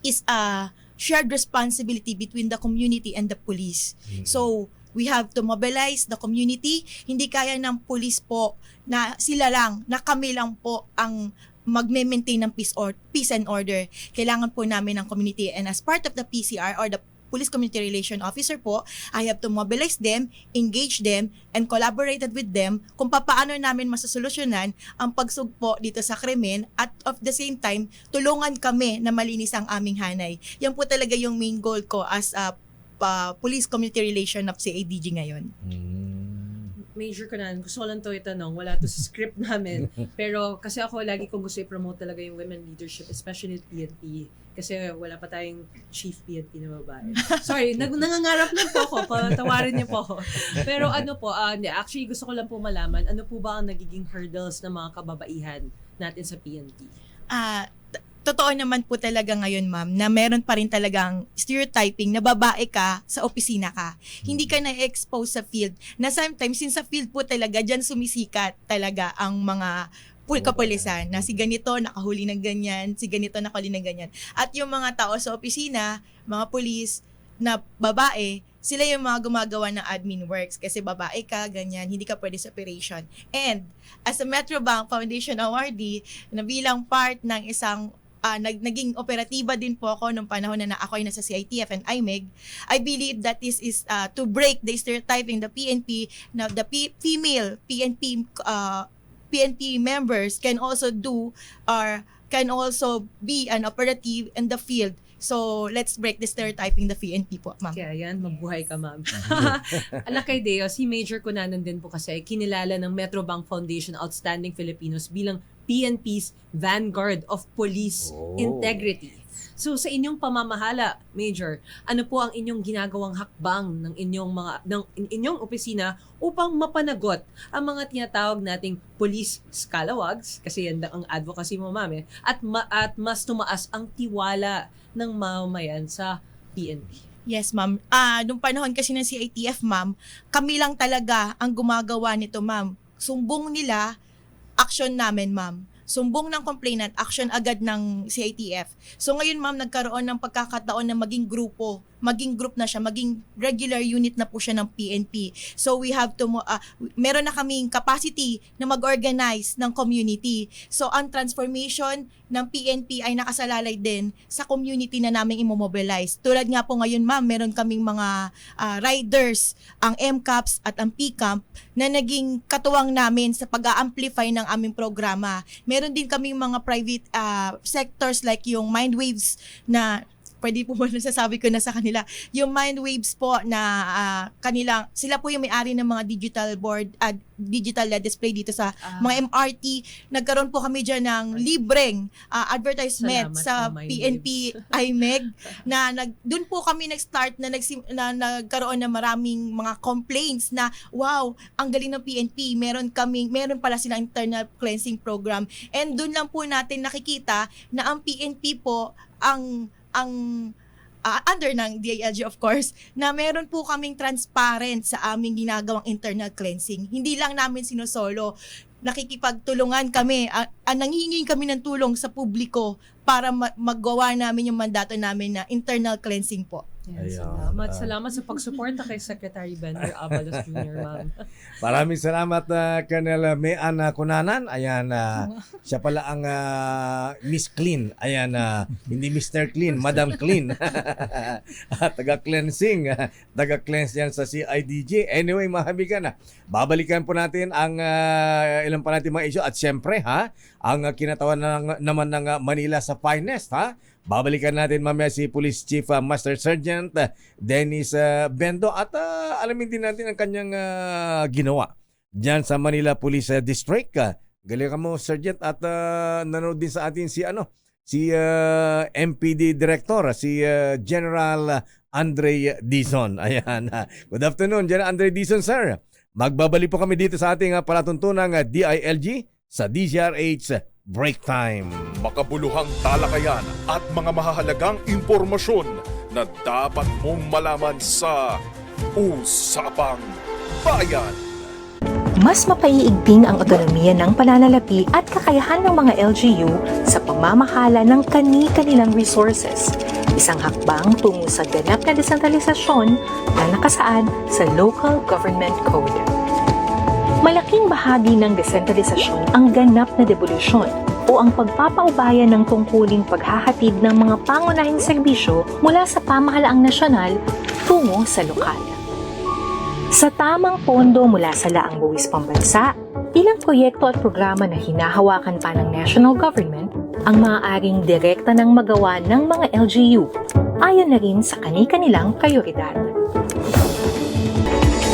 is a shared responsibility between the community and the police. So, we have to mobilize the community. Hindi kaya ng police po na sila lang, na kami lang po ang magme-maintain ng peace and order. Kailangan po namin ng community, and as part of the PCR or the Police Community Relation Officer po, I have to mobilize them, engage them, and collaborated with them kung paano namin masasolusyonan ang pagsugpo dito sa krimen, at of the same time, tulungan kami na malinis ang aming hanay. Yan po talaga yung main goal ko as a Police Community Relation of CIDG ngayon. Major Conanan, gusto ko lang to itanong, wala to sa script namin. Pero kasi ako lagi kong gusto i-promote talaga yung women leadership, especially at PNP. Kasi wala pa tayong chief PNP na babae. Sorry, nangangarap lang po ako, patawarin niyo po ako. Pero ano po, actually gusto ko lang po malaman, ano po ba ang nagiging hurdles ng mga kababaihan natin sa PNP? Totoo naman po talaga ngayon, ma'am, na meron pa rin talagang stereotyping na babae ka, sa opisina ka. Hindi ka na-expose sa field. Na sometimes, since sa field po talaga, dyan sumisikat talaga ang mga kapulisan na si ganito nakahuli ng ganyan, si ganito nakahuli ng ganyan. At yung mga tao sa opisina, mga pulis na babae, sila yung mga gumagawa ng admin works kasi babae ka, ganyan, hindi ka pwede sa operation. And as a Metro Bank Foundation awardee, na bilang part ng isang naging operatiba din po ako nung panahon na ako ay nasa CITF and IMEG. I believe that this is to break the stereotyping the PNP, na the female PNP members can also do or can also be an operative in the field. So, let's break the stereotyping the PNP po, ma'am. Kaya yan, mabuhay ka, ma'am. Alakay Deo, si Major Conanan din po kasi kinilala ng Metro Bank Foundation Outstanding Filipinos bilang PNP's vanguard of police integrity. So sa inyong pamamahala, Major, ano po ang inyong ginagawang hakbang ng inyong opisina upang mapanagot ang mga tinatawag nating police scalawags, kasi yan ang advocacy mo, ma'am, at mas tumaas ang tiwala ng mamamayan sa PNP? Yes, ma'am. Nung panahon kasi ng CITF, ma'am, kami lang talaga ang gumagawa nito, ma'am. Sumbong nila, action namin, ma'am. Sumbong ng complainant, action agad ng CITF. So ngayon, ma'am, nagkaroon ng pagkakataon na maging group na siya, maging regular unit na po siya ng PNP. So we have to, meron na kaming capacity na mag-organize ng community. So ang transformation ng PNP ay nakasalalay din sa community na namin imomobilize. Tulad nga po ngayon, ma'am, meron kaming mga riders, ang MCAPS at ang PCAMP, na naging katuwang namin sa pag-a-amplify ng aming programa. Meron din kaming mga private sectors like yung Mindwaves na pwede po ba nasasabi ko na sa kanila, yung Mindwaves po na sila po yung may-ari ng mga digital display dito sa mga MRT. Nagkaroon po kami dyan ng libreng advertisement sa PNP IMEG na doon po kami nag-start na nagkaroon ng maraming mga complaints na wow, ang galing ng PNP, meron pala silang internal cleansing program, and doon lang po natin nakikita na ang PNP po ang under ng DILG of course, na meron po kaming transparent sa aming ginagawang internal cleansing. Hindi lang namin sinosolo, nakikipagtulungan kami, nanghihingi kami ng tulong sa publiko para magawa namin yung mandato namin na internal cleansing po. Yan, Ayan. salamat sa pagsuporta kay Secretary Benhur Abalos Jr., ma'am. Maraming salamat Colonel Mean Cunanan. Ayan, siya pala ang Miss Clean. Ayan, hindi Mr. Clean, Madam Clean. Taga-cleansing. Taga-cleanse yan sa CIDG. Anyway, mahabigan babalikan po natin ang ilang pa natin mga issue. At syempre, ang kinatawan naman ng Manila sa finest, babalikan natin mamaya si Police Chief Master Sergeant Dennis Bendo at alamin din natin ang kanyang ginawa diyan sa Manila Police District. Galing ka mo, Sergeant, at nanood din sa atin si MPD Director, si General Andre Dizon. Ayan. Good afternoon, General Andre Dizon, sir. Magbabalik po kami dito sa ating palatuntunang DILG sa DZRH Break Time. Makabuluhang talakayan at mga mahahalagang impormasyon na dapat mong malaman sa Usapang Bayan. Mas mapaiigting ang otonomiya ng pananalapi at kakayahan ng mga LGU sa pamamahala ng kani-kanilang resources. Isang hakbang tungo sa ganap na desentralisasyon na nakasaad sa Local Government Code. Malaking bahagi ng desentralisasyon ang ganap na devolusyon o ang pagpapaubaya ng tungkuling paghahatid ng mga pangunahing serbisyo mula sa pamahalaang nasyonal tungo sa lokal. Sa tamang pondo mula sa laang buwis pambansa, ilang proyekto at programa na hinahawakan pa ng national government ang maaaring direkta ng magawa ng mga LGU ayon na rin sa kani-kanilang prioridad.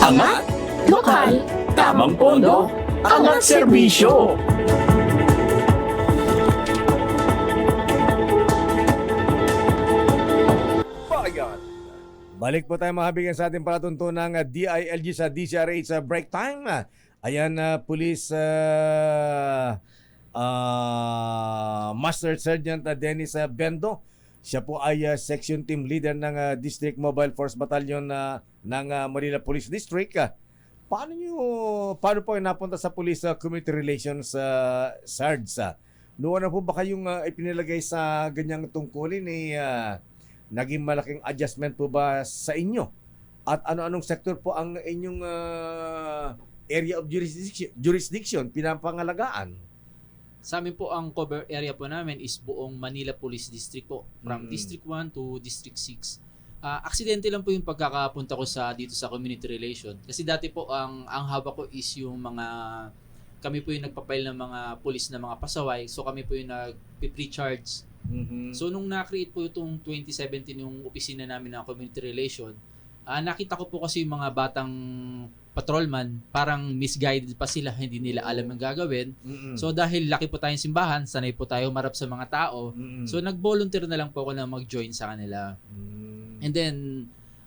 Angat, lokal, tamang pondo, angat serbisyo. Bayan. Balik po tayo mga habigan sa ating palatuntunang DILG sa DZRH sa Break Time. Ayan, Police Master Sergeant Dennis Bendo. Siya po ay Section Team Leader ng District Mobile Force Battalion ng Manila Police District. Paano po napunta sa Police Community Relations SARDS? Noon na po ba kayong ipinilagay sa ganyang tungkulin naging malaking adjustment po ba sa inyo? At ano-anong sector po ang inyong area of jurisdiction pinapangalagaan? Sa amin po, ang cover area po namin is buong Manila Police District po. From District 1 to District 6. Aksidente lang po yung pagkakapunta ko dito sa community relation. Kasi dati po, ang hawak ko is yung kami po yung nagpapail ng mga police na mga pasaway. So kami po yung nag-pre-charge. So nung na-create po itong 2017 yung opisina namin ng community relation, nakita ko po kasi yung mga batang patrolman, parang misguided pa sila, hindi nila alam ang gagawin. So dahil laki po tayong simbahan, sanay po tayo marap sa mga tao. So nag-volunteer na lang po ako na mag-join sa kanila. And then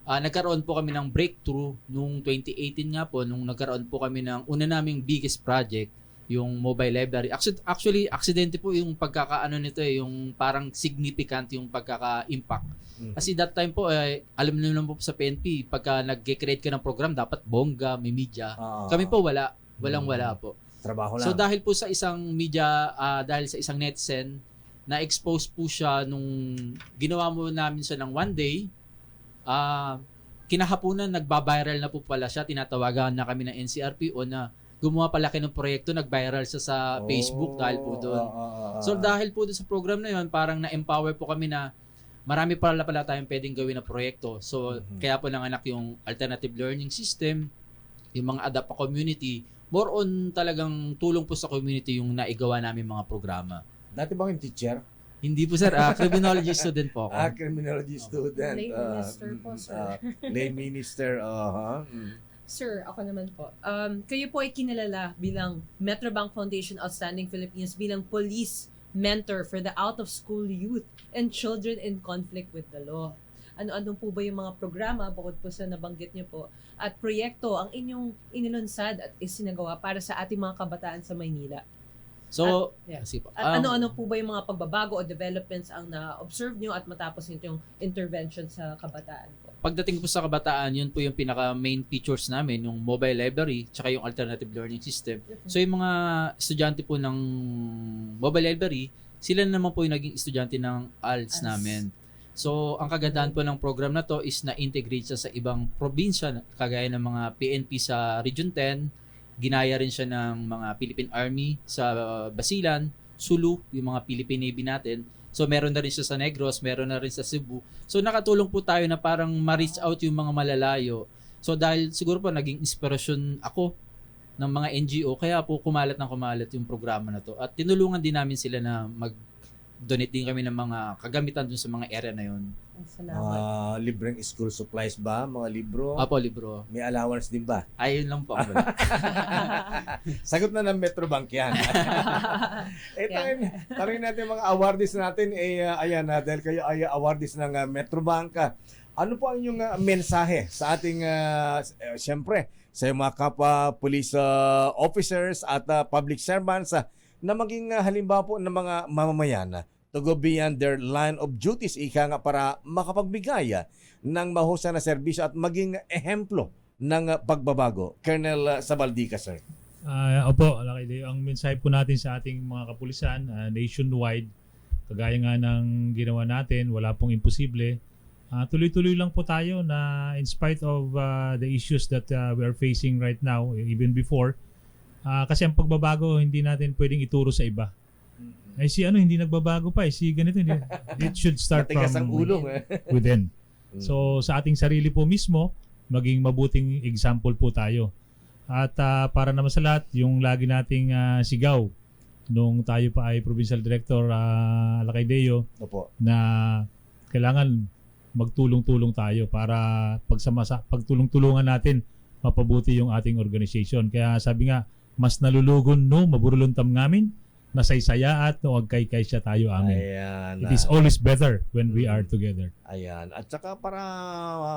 nagkaroon po kami ng breakthrough nung 2018 nga po, nung nagkaroon po kami ng una naming biggest project, yung mobile library. Actually, aksidente po yung pagkakaano nito yung parang significant yung pagkaka-impact. Kasi that time po, alam niyo naman po sa PNP, pagka nag-create ka ng program, dapat bongga, may media. Kami po wala. Walang-wala po. Trabaho lang. So dahil po sa isang media, dahil sa isang netizen, na-expose po siya nung ginawa mo namin siya ng one day, kinahaponan, nagba-viral na po pala siya, tinatawagan na kami ng NCRPO na gumawa pala kayo ng proyekto, nag-viral siya sa Facebook dahil po doon. So dahil po doon sa program na yun, parang na-empower po kami na marami pala tayong pwedeng gawin na proyekto. So kaya po nanganak yung alternative learning system, yung mga adapt community, more on talagang tulong po sa community yung naigawa namin mga programa. Dati bang yung teacher? Hindi po sir, criminology student po ako. Criminology student. Lay minister po, sir. Lay minister, Sir, ako naman po. Kayo po ay kinalala bilang Metrobank Foundation Outstanding Filipinos bilang police mentor for the out-of-school youth and children in conflict with the law. Ano-ano po ba yung mga programa, bukod po sa nabanggit niyo po, at proyekto ang inyong inilunsad at isinagawa para sa ating mga kabataan sa Maynila? So, Yeah. sige po. At ano-ano po ba yung mga pagbabago o developments ang na-observe nyo at matapos nito yung intervention sa kabataan po? Pagdating po sa kabataan, yun po yung pinaka main features namin, yung mobile library, tsaka yung alternative learning system. So yung mga estudyante po ng mobile library, sila naman po yung naging estudyante ng ALS namin. So ang kagandahan po ng program na to is na-integrate siya sa ibang probinsya, kagaya ng mga PNP sa Region 10, ginaya rin siya ng mga Philippine Army sa Basilan, Sulu, yung mga Philippine Navy natin. So meron na rin siya sa Negros, meron na rin sa Cebu. So nakatulong po tayo na parang ma-reach out yung mga malalayo. So dahil siguro po naging inspirasyon ako ng mga NGO, kaya po kumalat yung programa na to. At tinulungan din namin sila na mag-donate din kami ng mga kagamitan dun sa mga area na yun. Salamat. Libreng school supplies ba? Mga libro? Apo, libro. May allowance din ba? Ayun lang po. Ang wala. Sagot na ng Metrobank yan. Tanongin natin mga awardees natin. Ayan, dahil kayo ay awardees ng Metrobank. Ano po ang inyong mensahe sa ating, siyempre, sa mga kapwa police officers at public servants na maging halimbawa po ng mga mamamayan to go beyond their line of duties, ika nga, para makapagbigay ng mahusay na serbisyo at maging ehemplo ng pagbabago? Colonel Sabaldica, sir. Opo, ang mensahe po natin sa ating mga kapulisan nationwide, kagaya nga ng ginawa natin, wala pong imposible. Tuloy-tuloy lang po tayo na in spite of the issues that we are facing right now, even before, kasi ang pagbabago hindi natin pwedeng ituro sa iba. Hindi nagbabago pa, ganito, it should start Matigas ang from ulo, within. So sa ating sarili po mismo, maging mabuting example po tayo. At para naman sa lahat, yung lagi nating sigaw nung tayo pa ay Provincial Director Alakay Deo, Opo. na kailangan magtulong-tulong tayo para pagtulong-tulungan natin mapabuti yung ating organization. Kaya sabi nga, mas nalulugon no maburuluntam ngamin, nasaysaya at no agkay-kay siya tayo amin. Ayan. It is always better when we are together. Ayan. At saka para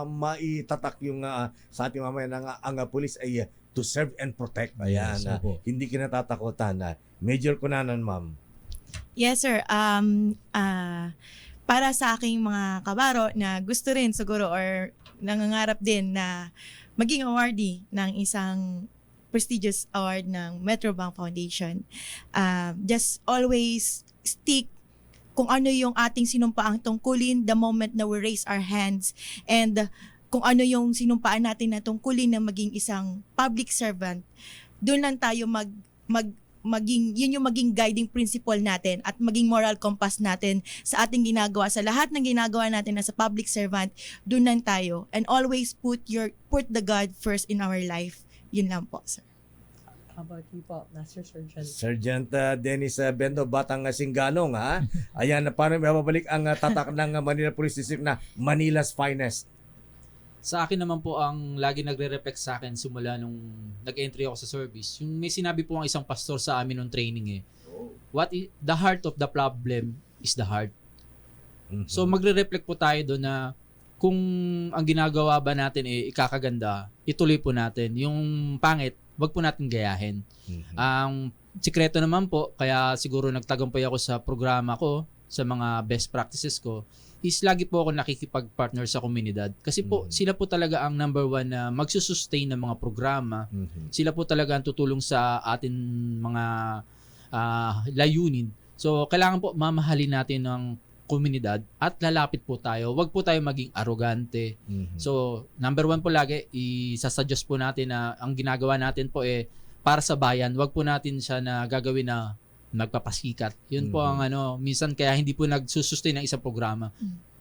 maitatak yung sa ating mamaya ang pulis ay to serve and protect. Ayan. Yes, opo. Hindi kinatatakutan. Major Kunanan, ma'am. Yes, sir. Para sa aking mga kabaro na gusto rin siguro or nangangarap din na maging awardee ng isang prestigious award ng Metrobank Foundation, just always stick kung ano yung ating sinumpaang tungkulin the moment na we raise our hands, and kung ano yung sinumpaan natin na tungkulin na maging isang public servant. Doon lang tayo yun yung maging guiding principle natin at maging moral compass natin sa ating ginagawa, sa lahat ng ginagawa natin as a public servant. Doon lang tayo, and always put the God first in our life. Yun lang po, sir. How about you po, Master Sergeant? Sergeant Dennis Bendo, Batang Singganong, ha? Ayan, paano mababalik ang tatak ng Manila Police District na Manila's finest? Sa akin naman po, ang lagi nagre-reflect sa akin simula nung nag-entry ako sa service, yung may sinabi po ang isang pastor sa amin nung training the heart of the problem is the heart. Mm-hmm. So magre-reflect po tayo doon na kung ang ginagawa ba natin ikakaganda, ituloy po natin. Yung pangit, wag po natin gayahin. Mm-hmm. Ang sikreto naman po, kaya siguro nagtagumpay ako sa programa ko, sa mga best practices ko, is lagi po ako nakikipag-partner sa komunidad. Kasi po, sila po talaga ang number one na magsusustain ng mga programa. Mm-hmm. Sila po talaga ang tutulong sa atin mga layunin. So, kailangan po mamahalin natin ng komunidad at lalapit po tayo. Huwag po tayo maging arrogante. Mm-hmm. So, number one po lagi, isasuggest po natin na ang ginagawa natin po para sa bayan. Huwag po natin siya na gagawin na magpapasikat. Yun po ang minsan kaya hindi po nagsusustain ng isang programa.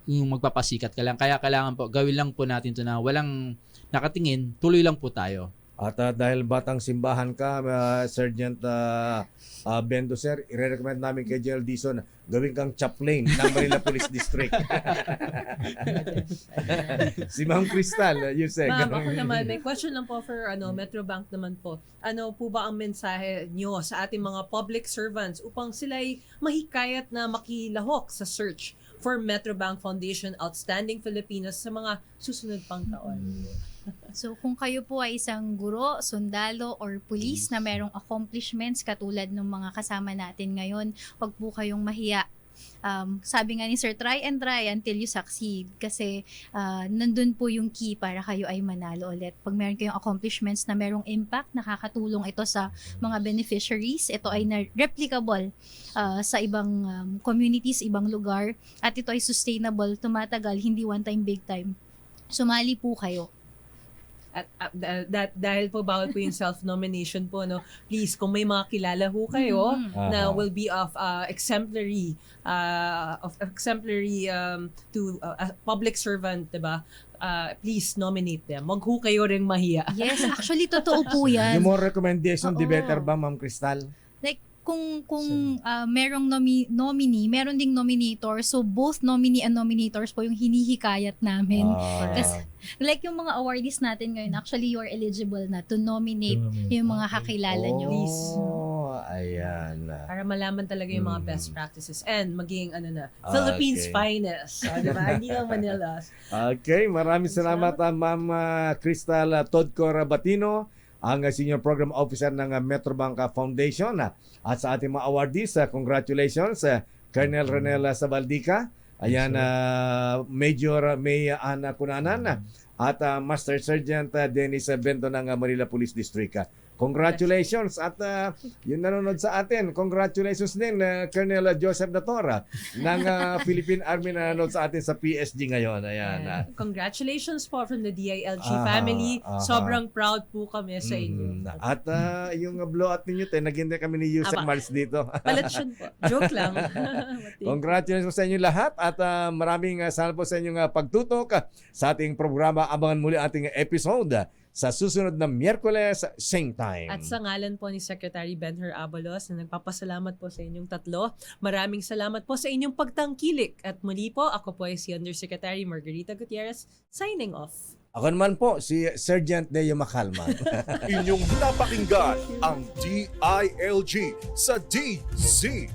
Yung magpapasikat. Kaya kailangan po, gawin lang po natin to na walang nakatingin, tuloy lang po tayo. At dahil batang simbahan ka, Sergeant Bendo, sir, i-recommend namin kay General Dizon, gawin kang chaplain ng Manila Police District. Si Ma'am Crystal, you say. Ma'am, ako naman, may question lang po for Metrobank naman po. Ano po ba ang mensahe nyo sa ating mga public servants upang sila'y mahikayat na makilahok sa search for Metrobank Foundation Outstanding Filipinos sa mga susunod pang taon? So kung kayo po ay isang guro, sundalo, or pulis na merong accomplishments katulad ng mga kasama natin ngayon, wag po kayong mahiya. Sabi nga ni Sir, try until you succeed. Kasi nandun po yung key para kayo ay manalo ulit. Pag meron kayong accomplishments na merong impact, nakakatulong ito sa mga beneficiaries, ito ay replicable sa ibang communities, ibang lugar, at ito ay sustainable, tumatagal, hindi one time, big time. Sumali po kayo. At dahil po bawal po yung self-nomination po, no, please, kung may mga kilala ho kayo na will be of exemplary to a public servant, diba? Please nominate them. Wag ho kayo ring mahiya. Yes, actually, totoo po yan. Yung more recommendation, the Oo. better ba, Ma'am Crystal? Like, kung merong nominee, meron ding nominator. So, both nominee and nominators po yung hinihikayat namin. Kasi, like yung mga awardees natin ngayon, actually, you are eligible na to nominate yung mga kakilala nyo. Ayan. Para malaman talaga yung mga best practices and maging Philippines finest. Diba? Hindi lang Manilas. Okay, maraming salamat Ma'am Crystal Todcor Batino, ang Senior Program Officer ng Metrobank Foundation. At sa ating mga awardees, congratulations, Colonel Renel Sabaldica, ayan, Major May Ana Cunanan, at Master Sergeant Dennis Bento ng Manila Police District. Congratulations at yung nanonood sa atin, congratulations din Colonel Joseph Datora ng Philippine Army na nanonood sa atin sa PSG ngayon. Ayan. Congratulations po from the DILG family. Sobrang proud po kami sa inyo. At yung blowout ninyo, naghintay kami ni Yusek Mars dito. Palatsyon po. Joke lang. Congratulations sa inyo lahat at maraming salamat po sa inyong pagtutok sa ating programa. Abangan muli ating episode sa susunod na Miyerkules, same time. At sa ngalan po ni Secretary Benher Abalos na nagpapasalamat po sa inyong tatlo, maraming salamat po sa inyong pagtangkilik. At muli po, ako po ay si Undersecretary Margarita Gutierrez, signing off. Ako naman po, si Sergeant Neo Macalman. Inyong napakinggan ang DILG sa DZRH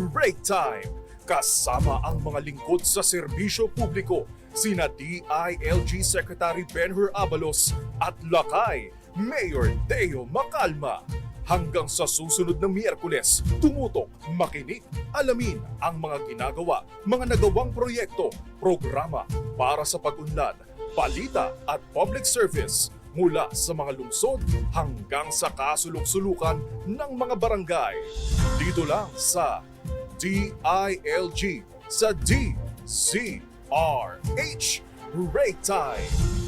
Break Time. Kasama ang mga lingkod sa serbisyo publiko, sina DILG Secretary Benher Abalos at Lakay Mayor Deo Macalma. Hanggang sa susunod na Miyerkules, tumutok, makinig, alamin ang mga ginagawa, mga nagawang proyekto, programa para sa pag-unlad, balita at public service mula sa mga lungsod hanggang sa kasulok-sulukan ng mga barangay. Dito lang sa DILG sa DZRH Break Time.